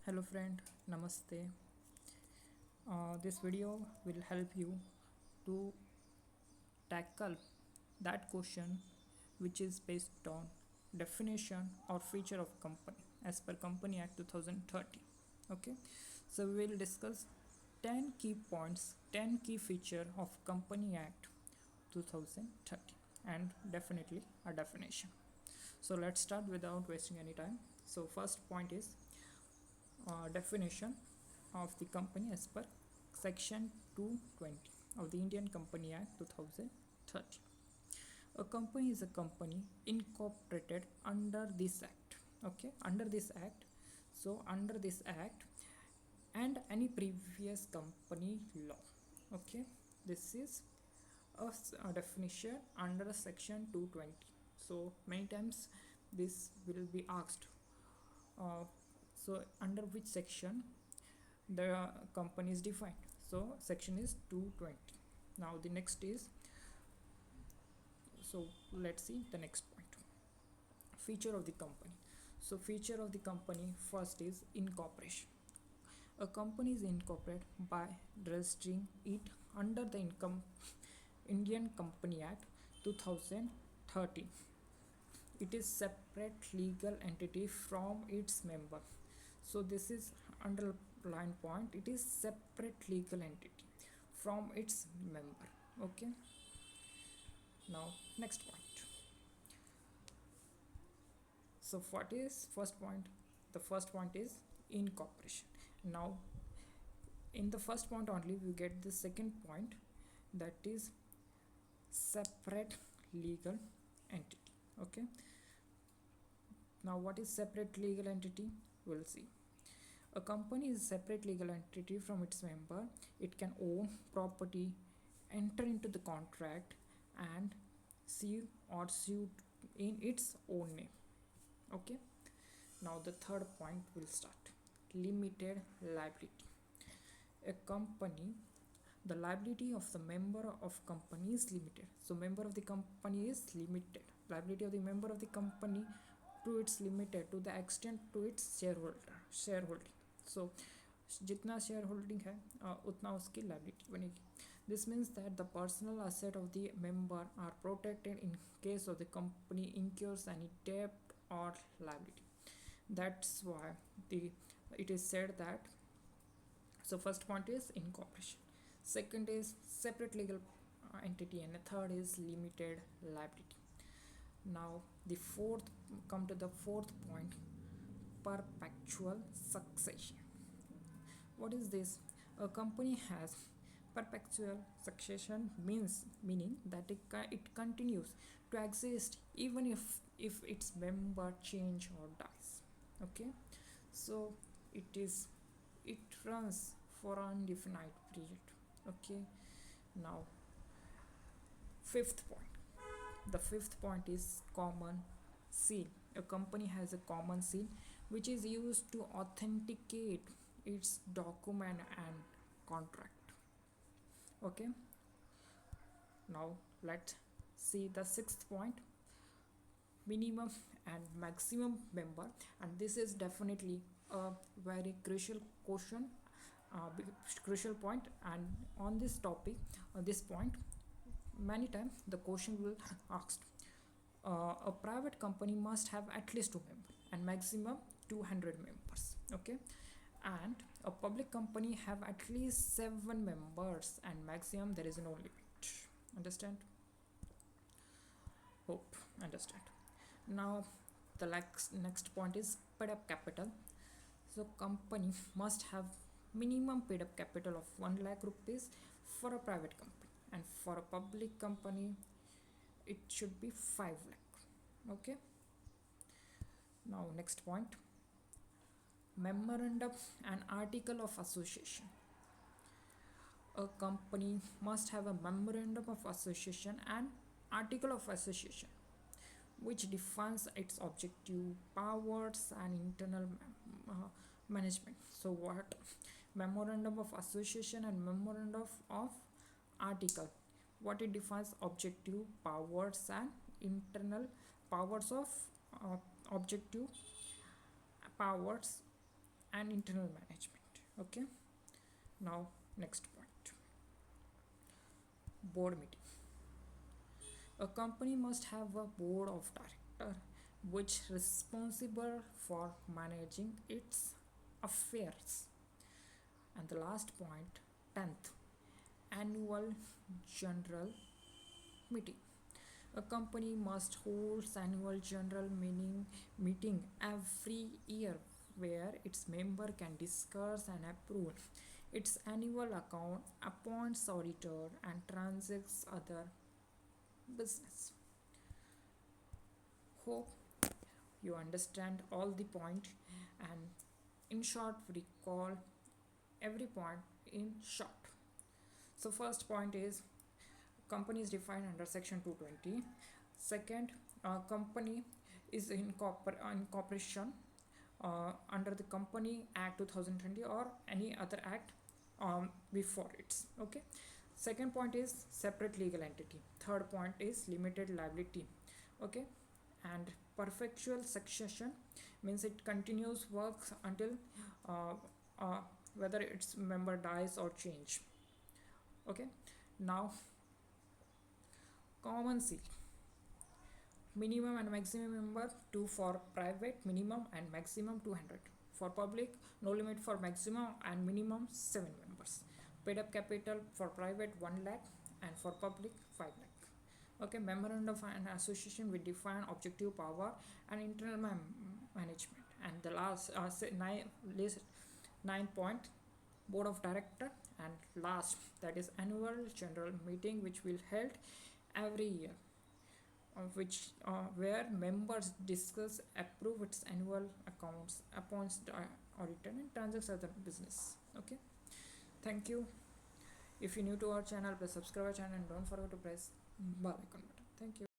Hello friend, Namaste. This video will help you to tackle that question which is based on definition or feature of company as per Company Act 2030. Okay, so we will discuss 10 key points, 10 key feature of Company Act 2030 and definitely a definition. So let's start without wasting any time. So first point is definition of the company as per section 220 of the Indian Company Act 2030. A company is a company incorporated under this act. Okay, under this act. So under this act and any previous company law. Okay, this is a definition under section 220. So many times this will be asked, uh, so under which section the company is defined. So section is 220. Now the next is, so let's see the next point, feature of the company. So feature of the company, first is incorporation. A company is incorporated by registering it under the Indian Company Act 2013. It is separate legal entity from its member. So this is underline point, it is separate legal entity from its member. Okay, now next point. So what is first point? The first point is incorporation. Now in the first point only we get the second point, that is separate legal entity. Okay, now what is separate legal entity? We'll see. A company is a separate legal entity from its member. It can own property, enter into the contract, and sue or suit in its own name. Okay, now the third point will start. Limited liability. A company, the liability of the member of company is limited. So member of the company is limited. Liability of the member of the company to its limited to the extent to its shareholding. So जितना share holding है उतना उसकी liability बनेगी. This means that the personal asset of the member are protected in case of the company incurs any debt or liability. That's why the it is said that. So first point is incorporation, second is separate legal entity, and the third is limited liability. Now the fourth, come to the fourth point, perpetual succession. What is this? A company has perpetual succession, meaning that it continues to exist even if its member change or dies. Okay, so it runs for an indefinite period. Okay, now fifth point. The fifth point is common seal. A company has a common seal which is used to authenticate its document and contract. Okay, now let's see the sixth point, minimum and maximum member. And this is definitely a very crucial question, crucial point. And on this topic, on this point, many times the question will ask, a private company must have at least 2 members and maximum 200 members. Okay, and a public company have at least 7 members and maximum there is no limit. Understand? Hope understand. Now the next point is paid up capital. So company must have minimum paid up capital of 1 lakh rupees for a private company, and for a public company it should be 5 lakh. Okay, now next point, memorandum and article of association. A company must have a memorandum of association and article of association which defines its objective, powers, and internal management. So what? Memorandum of association and memorandum of article, what it defines: objective, powers, and internal powers of objective, powers, and internal management. Okay, now next point, board meeting. A company must have a board of director which responsible for managing its affairs. And the last point, 10th, annual general meeting. A company must hold annual general meeting every year where its member can discuss and approve its annual account, appoints auditor, and transacts other business. Hope you understand all the point, and in short recall every point in short. So first point is company is defined under section 220. Second, company is in corporation under the Company Act 2020 or any other act before it. Okay. Second point is separate legal entity. Third point is limited liability. Okay. And perpetual succession means it continues works until uh, uh, whether its member dies or change. Okay. Now common seal, minimum and maximum member 2 for private, minimum and maximum 200. For public, no limit for maximum and minimum 7 members. Paid up capital for private 1 lakh and for public 5 lakh. Okay, memorandum of an association with defined objective power and internal management. And the last list 9 point, board of director, and last, that is annual general meeting which will held every year, which where members discuss, approve its annual accounts, appoints the auditor, and transacts other business. Okay, thank you. If you're new to our channel, please subscribe our channel and don't forget to press bell icon button. Thank you.